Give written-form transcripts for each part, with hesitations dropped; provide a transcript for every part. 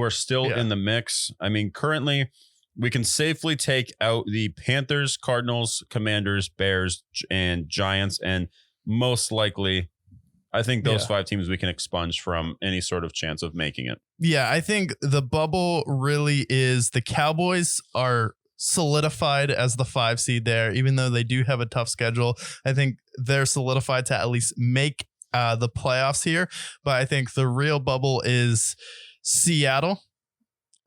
are still in the mix. I mean, currently, we can safely take out the Panthers, Cardinals, Commanders, Bears, and Giants, and most likely, I think those 5 teams we can expunge from any sort of chance of making it. Yeah, I think the bubble really is the Cowboys are solidified as the 5 seed there, even though they do have a tough schedule. I think they're solidified to at least make the playoffs here. But I think the real bubble is Seattle,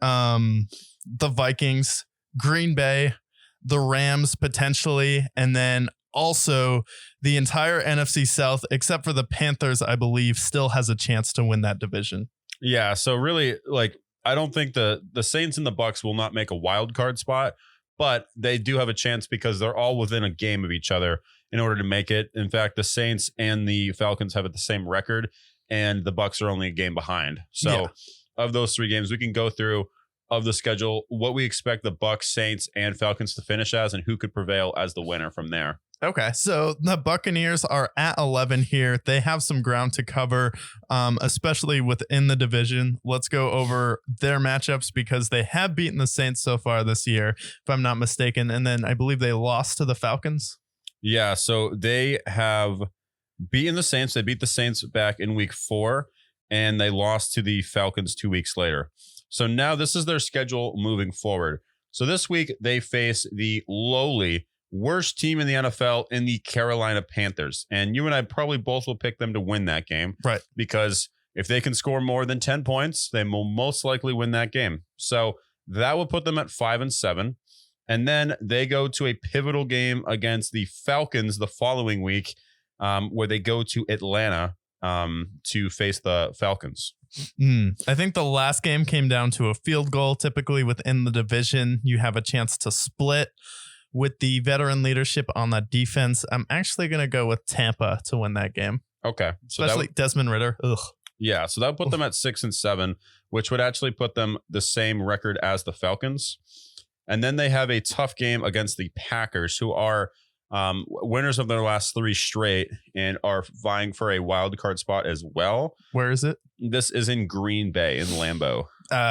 the Vikings, Green Bay, the Rams potentially, and then also the entire NFC South, except for the Panthers, I believe, still has a chance to win that division. Yeah, so really, like, I don't think the Saints and the Bucks will not make a wild card spot, but they do have a chance because they're all within a game of each other in order to make it. In fact, the Saints and the Falcons have the same record, and the Bucks are only a game behind. So of those 3 games, we can go through of the schedule what we expect the Bucks, Saints, and Falcons to finish as, and who could prevail as the winner from there. Okay, so the Buccaneers are at 11 here. They have some ground to cover, especially within the division. Let's go over their matchups because they have beaten the Saints so far this year, if I'm not mistaken. And then I believe they lost to the Falcons. Yeah, so they have beaten the Saints. They beat the Saints back in week 4, and they lost to the Falcons 2 weeks later. So now this is their schedule moving forward. So this week they face the lowly worst team in the NFL in the Carolina Panthers. And you and I probably both will pick them to win that game. Right. Because if they can score more than 10 points, they will most likely win that game. So that will put them at 5-7. And then they go to a pivotal game against the Falcons the following week, where they go to Atlanta to face the Falcons. I think the last game came down to a field goal. Typically within the division, you have a chance to split with the veteran leadership on that defense. I'm actually going to go with Tampa to win that game. Okay. So especially Desmond Ridder. Ugh. Yeah. So that would put them at 6-7, which would actually put them the same record as the Falcons. And then they have a tough game against the Packers, who are winners of their last 3 straight and are vying for a wild card spot as well. Where is it? This is in Green Bay in Lambeau.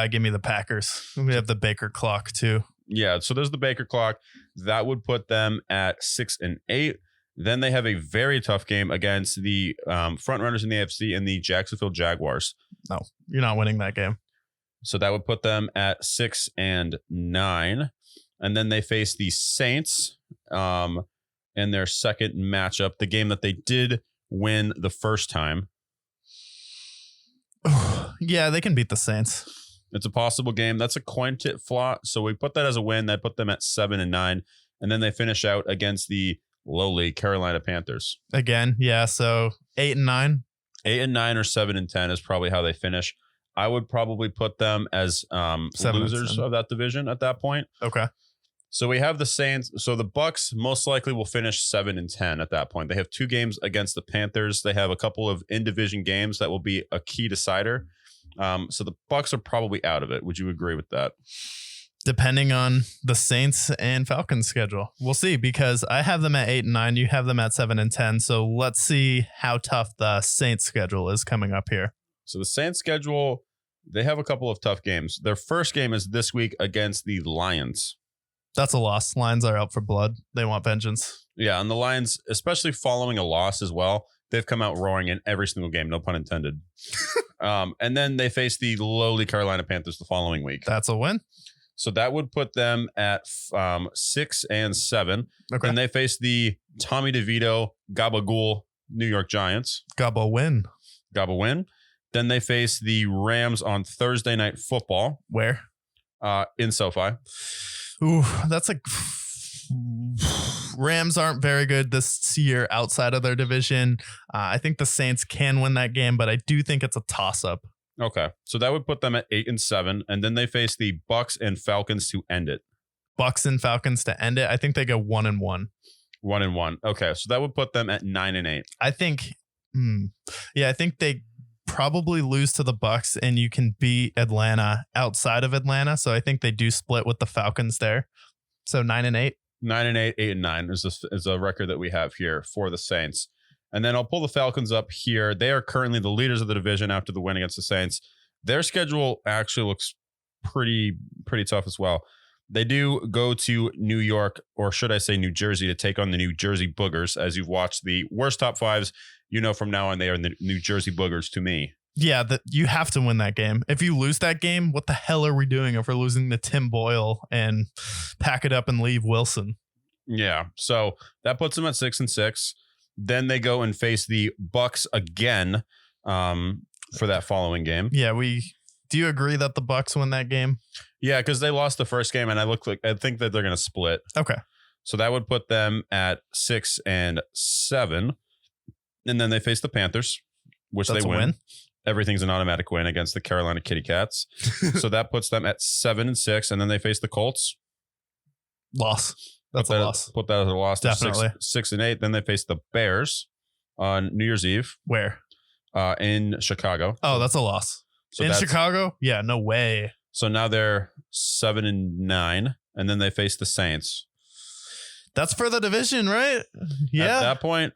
Give me the Packers. We have the Baker clock too. Yeah, so there's the Baker clock. That would put them at 6-8. Then they have a very tough game against the front runners in the AFC and the Jacksonville Jaguars. No, you're not winning that game. So that would put them at 6-9. And then they face the Saints in their second matchup, the game that they did win the first time. Yeah, they can beat the Saints. It's a possible game. That's a coin tip flop. So we put that as a win. That put them at 7-9. And then they finish out against the lowly Carolina Panthers. Again, yeah. So 8-9. 8-9 or 7-10 is probably how they finish. I would probably put them as losers of that division at that point. Okay. So we have the Saints. So the Bucks most likely will finish 7-10 at that point. They have 2 games against the Panthers. They have a couple of in-division games that will be a key decider. So the Bucks are probably out of it. Would you agree with that? Depending on the Saints and Falcons schedule. We'll see, because I have them at 8-9. You have them at 7-10. So let's see how tough the Saints schedule is coming up here. So the Saints schedule, they have a couple of tough games. Their first game is this week against the Lions. That's a loss. Lions are out for blood. They want vengeance. Yeah, and the Lions, especially following a loss as well, they've come out roaring in every single game, no pun intended. And then they face the lowly Carolina Panthers the following week. That's a win. So that would put them at 6-7. Okay. And they face the Tommy DeVito Gabagool New York Giants. Gabba win. Then they face the Rams on Thursday Night Football. Where? In SoFi. Ooh, that's like Rams aren't very good this year outside of their division. I think the Saints can win that game, but I do think it's a toss-up. Okay, so that would put them at 8-7, and then they face the Bucks and Falcons to end it. Bucks and Falcons to end it. I think they go 1-1. 1-1. Okay, so that would put them at 9-8. I think. I think they probably lose to the Bucks, and you can beat Atlanta outside of Atlanta. So I think they do split with the Falcons there. So 9-8. 9-8, 8-9 is a record that we have here for the Saints. And then I'll pull the Falcons up here. They are currently the leaders of the division after the win against the Saints. Their schedule actually looks pretty tough as well. They do go to New York, or should I say New Jersey, to take on the New Jersey Boogers. As you've watched the worst top fives, from now on they are the New Jersey Boogers to me. Yeah, you have to win that game. If you lose that game, what the hell are we doing if we're losing to Tim Boyle and pack it up and leave Wilson? Yeah, so that puts them at 6-6. Then they go and face the Bucks again for that following game. Yeah, do you agree that the Bucks win that game? Yeah, because they lost the first game, and I think that they're going to split. Okay, so that would put them at 6-7, and then they face the Panthers, which That's they a win. Everything's an automatic win against the Carolina Kitty Cats. So that puts them at 7-6, and then they face the Colts. Loss. That's a loss. Put that as a loss. Definitely. 6-8. Then they face the Bears on New Year's Eve. Where? In Chicago. Oh, that's a loss. So in Chicago? Yeah, no way. So now they're 7-9, and then they face the Saints. That's for the division, right? Yeah. At that point,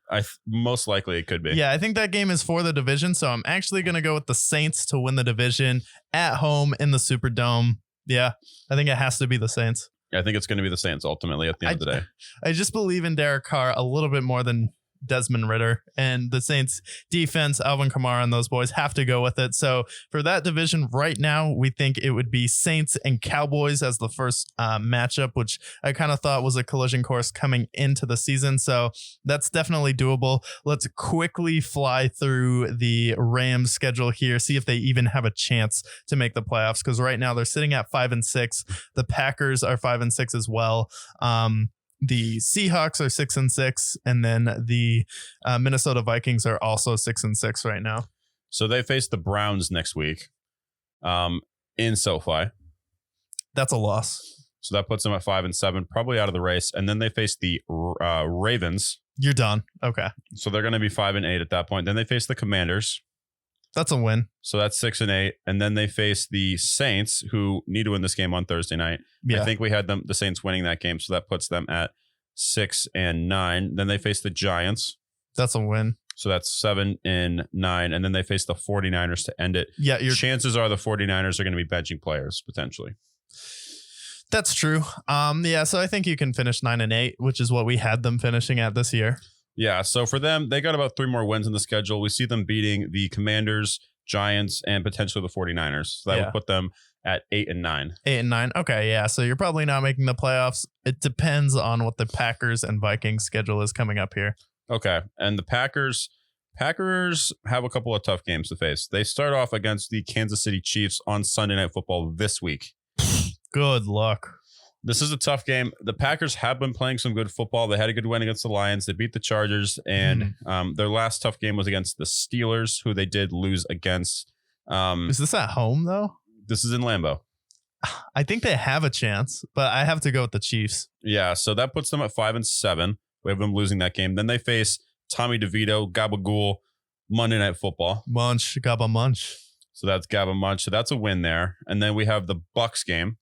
most likely it could be. Yeah, I think that game is for the division, so I'm actually going to go with the Saints to win the division at home in the Superdome. Yeah, I think it has to be the Saints. I think it's going to be the Saints ultimately at the end of the day. I just believe in Derek Carr a little bit more than Desmond Ridder, and the Saints defense, Alvin Kamara and those boys have to go with it. So for that division right now, we think it would be Saints and Cowboys as the first matchup, which I kind of thought was a collision course coming into the season. So that's definitely doable. Let's quickly fly through the Rams schedule here, see if they even have a chance to make the playoffs, because right now they're sitting at 5-6. The Packers are 5-6 as well. The Seahawks are 6-6, and then the Minnesota Vikings are also 6-6 right now. So they face the Browns next week in SoFi. That's a loss. So that puts them at 5-7, probably out of the race. And then they face the Ravens. You're done. Okay. So they're going to be 5-8 at that point. Then they face the Commanders. That's a win. So that's 6-8. And then they face the Saints, who need to win this game on Thursday night. Yeah. I think we had the Saints winning that game. So that puts them at 6-9. Then they face the Giants. That's a win. So that's 7-9. And then they face the 49ers to end it. Yeah. Chances are the 49ers are going to be benching players potentially. That's true. Yeah. So I think you can finish 9-8, which is what we had them finishing at this year. Yeah, so for them, they got about 3 more wins in the schedule. We see them beating the Commanders, Giants, and potentially the 49ers. So that would put them at 8-9. 8-9. Okay, yeah. So you're probably not making the playoffs. It depends on what the Packers and Vikings schedule is coming up here. Okay, and the Packers have a couple of tough games to face. They start off against the Kansas City Chiefs on Sunday Night Football this week. Good luck. This is a tough game. The Packers have been playing some good football. They had a good win against the Lions. They beat the Chargers, and their last tough game was against the Steelers, who they did lose against. Is this at home, though? This is in Lambeau. I think they have a chance, but I have to go with the Chiefs. Yeah, so that puts them at 5-7. We have them losing that game. Then they face Tommy DeVito, Gabagool, Monday Night Football. Munch, Gabba Munch. So that's Gabba Munch. So that's a win there. And then we have the Bucks game.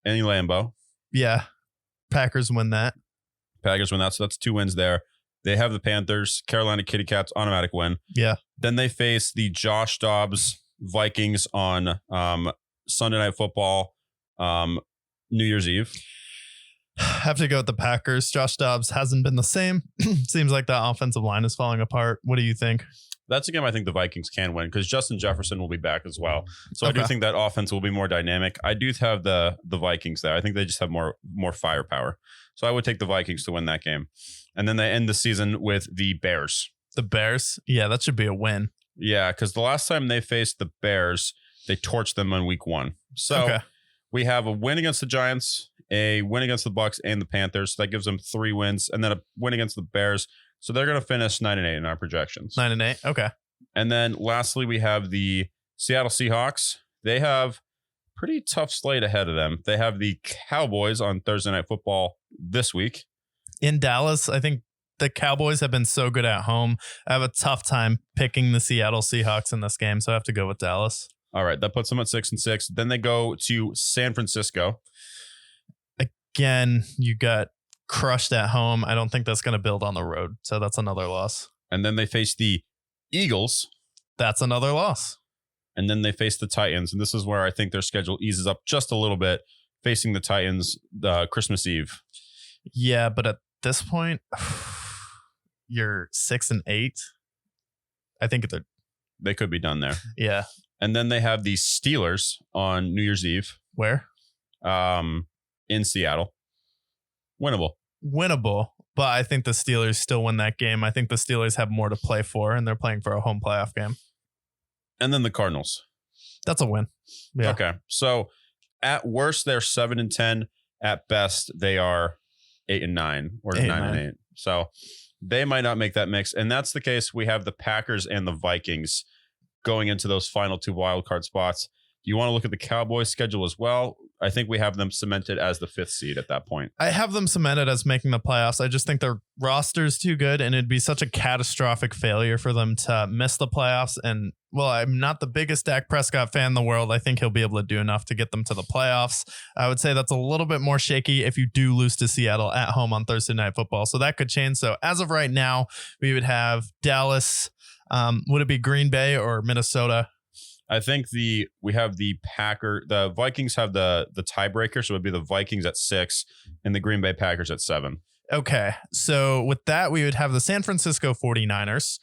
Any Lambeau. Yeah. Packers win that. So that's 2 wins there. They have the Panthers, Carolina Kitty Cats, automatic win. Yeah. Then they face the Josh Dobbs Vikings on Sunday Night Football, New Year's Eve. Have to go with the Packers. Josh Dobbs hasn't been the same. Seems like that offensive line is falling apart. What do you think? That's a game I think the Vikings can win because Justin Jefferson will be back as well. So I do think that offense will be more dynamic. I do have the Vikings there. I think they just have more firepower. So I would take the Vikings to win that game. And then they end the season with the Bears. The Bears? Yeah, that should be a win. Yeah, because the last time they faced the Bears, they torched them in week 1. So we have a win against the Giants, a win against the Bucks and the Panthers. So that gives them 3 wins, and then a win against the Bears. So they're going to finish 9-8 in our projections. 9-8. Okay. And then lastly, we have the Seattle Seahawks. They have pretty tough slate ahead of them. They have the Cowboys on Thursday Night Football this week. In Dallas, I think the Cowboys have been so good at home. I have a tough time picking the Seattle Seahawks in this game, so I have to go with Dallas. All right. That puts them at 6-6. Then they go to San Francisco. Again, you got crushed at home. I don't think that's going to build on the road. So that's another loss. And then they face the Eagles. That's another loss. and then they face the Titans. And this is where I think their schedule eases up just a little bit, facing the Titans Christmas Eve. Yeah, but at this point, you're 6-8. I think they could be done there. Yeah. And then they have the Steelers on New Year's Eve. Where? In Seattle. Winnable, but I think the Steelers still win that game. I think the Steelers have more to play for, and they're playing for a home playoff game. And then the Cardinals. That's a win. Yeah. Okay. So at worst, they're 7-10. At best, they are 8-9 or 9-8. So they might not make that mix. And that's the case. We have the Packers and the Vikings going into those final 2 wild card spots. Do you want to look at the Cowboys schedule as well? I think we have them cemented as the 5th seed at that point. I have them cemented as making the playoffs. I just think their roster's too good, and it'd be such a catastrophic failure for them to miss the playoffs. And, well, I'm not the biggest Dak Prescott fan in the world. I think he'll be able to do enough to get them to the playoffs. I would say that's a little bit more shaky if you do lose to Seattle at home on Thursday Night Football. So that could change. So as of right now, we would have Dallas. Would it be Green Bay or Minnesota? I think the Vikings have the tiebreaker, so it would be the Vikings at 6 and the Green Bay Packers at 7. Okay, so with that, we would have the San Francisco 49ers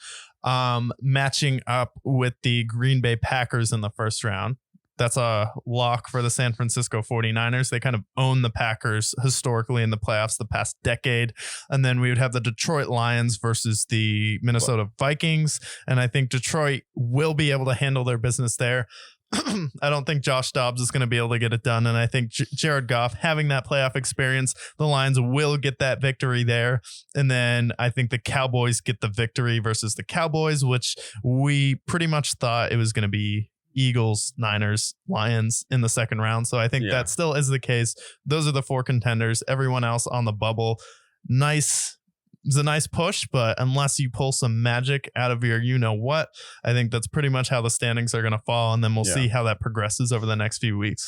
matching up with the Green Bay Packers in the first round. That's a lock for the San Francisco 49ers. They kind of own the Packers historically in the playoffs the past decade. And then we would have the Detroit Lions versus the Minnesota Vikings. And I think Detroit will be able to handle their business there. I don't think Josh Dobbs is going to be able to get it done. And I think Jared Goff, having that playoff experience, the Lions will get that victory there. And then I think the Cowboys get the victory versus the Cowboys, which we pretty much thought it was going to be Eagles, Niners, Lions in the second round. So I think that still is the case. Those are the 4 contenders. Everyone else on the bubble. It's a nice push, but unless you pull some magic out of your you-know-what, I think that's pretty much how the standings are going to fall. And then we'll see how that progresses over the next few weeks.